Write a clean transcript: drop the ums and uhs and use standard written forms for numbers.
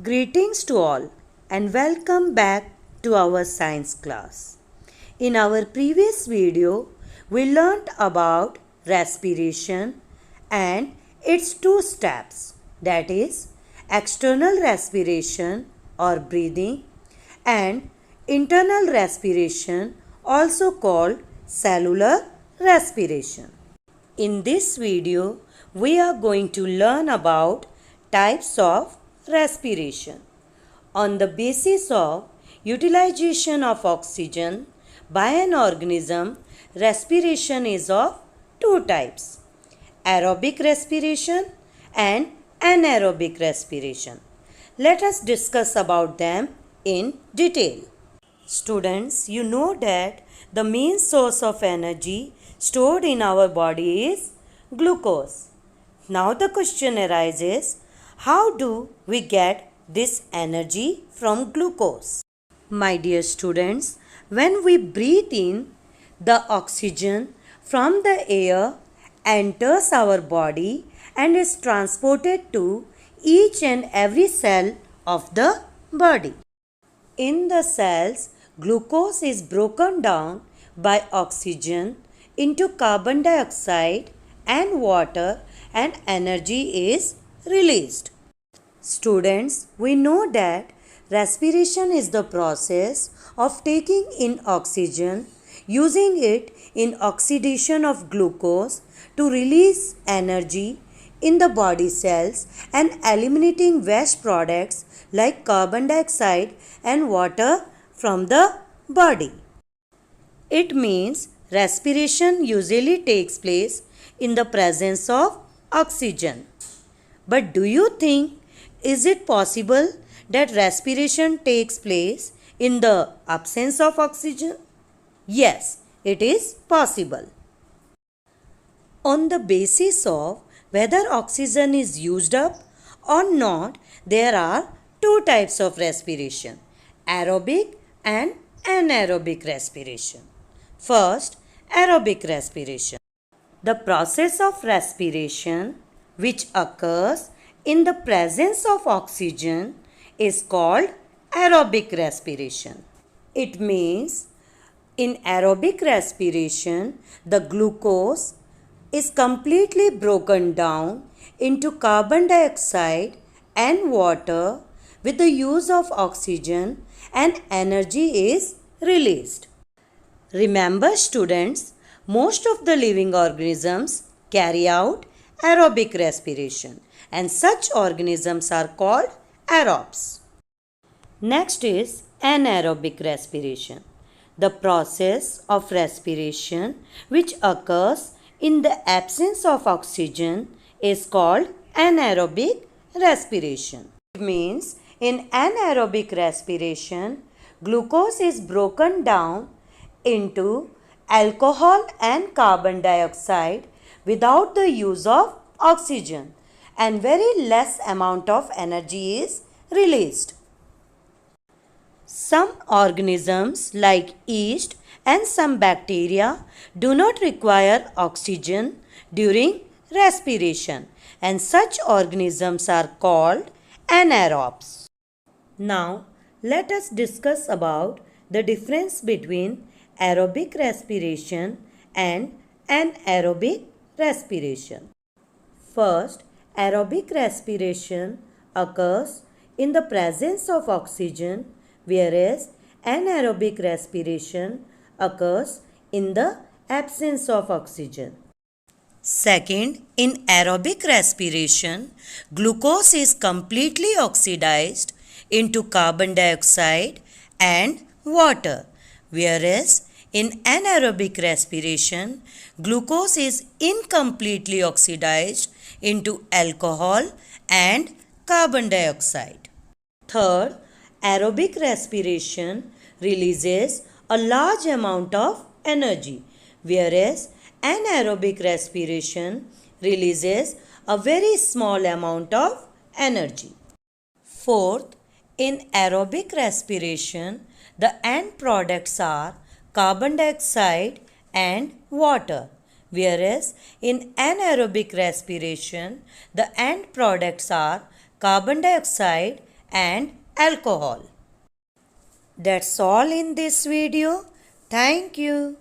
Greetings to all and welcome back to our science class. In our previous video, we learnt about respiration and its two steps, that is external respiration or breathing and internal respiration, also called cellular respiration. In this video, we are going to learn about types of respiration. On the basis of utilization of oxygen by an organism, respiration is of two types: aerobic respiration and anaerobic respiration. Let us discuss about them in detail. Students, you know that the main source of energy stored in our body is glucose. Now the question arises, how do we get this energy from glucose? My dear students, when we breathe in, the oxygen from the air enters our body and is transported to each and every cell of the body. In the cells, glucose is broken down by oxygen into carbon dioxide and water, and energy is released. Students, we know that respiration is the process of taking in oxygen, using it in oxidation of glucose to release energy in the body cells and eliminating waste products like carbon dioxide and water from the body. It means respiration usually takes place in the presence of oxygen. But do you think, is it possible that respiration takes place in the absence of oxygen? Yes, it is possible. On the basis of whether oxygen is used up or not, there are two types of respiration: aerobic and anaerobic respiration. First, aerobic respiration. The process of respiration which occurs in the presence of oxygen is called aerobic respiration. It means in aerobic respiration, the glucose is completely broken down into carbon dioxide and water with the use of oxygen, and energy is released. Remember students, most of the living organisms carry out aerobic respiration, and such organisms are called aerobes. Next is anaerobic respiration. The process of respiration which occurs in the absence of oxygen is called anaerobic respiration. It means in anaerobic respiration, glucose is broken down into alcohol and carbon dioxide without the use of oxygen, and very less amount of energy is released. Some organisms like yeast and some bacteria do not require oxygen during respiration, and such organisms are called anaerobes. Now let us discuss about the difference between aerobic respiration and anaerobic respiration. First, aerobic respiration occurs in the presence of oxygen, whereas anaerobic respiration occurs in the absence of oxygen. Second, in aerobic respiration, glucose is completely oxidized into carbon dioxide and water, whereas in anaerobic respiration, glucose is incompletely oxidized into alcohol and carbon dioxide. Third, aerobic respiration releases a large amount of energy, whereas anaerobic respiration releases a very small amount of energy. Fourth, in aerobic respiration, the end products are carbon dioxide and water, whereas in anaerobic respiration, the end products are carbon dioxide and alcohol. That's all in this video. Thank you.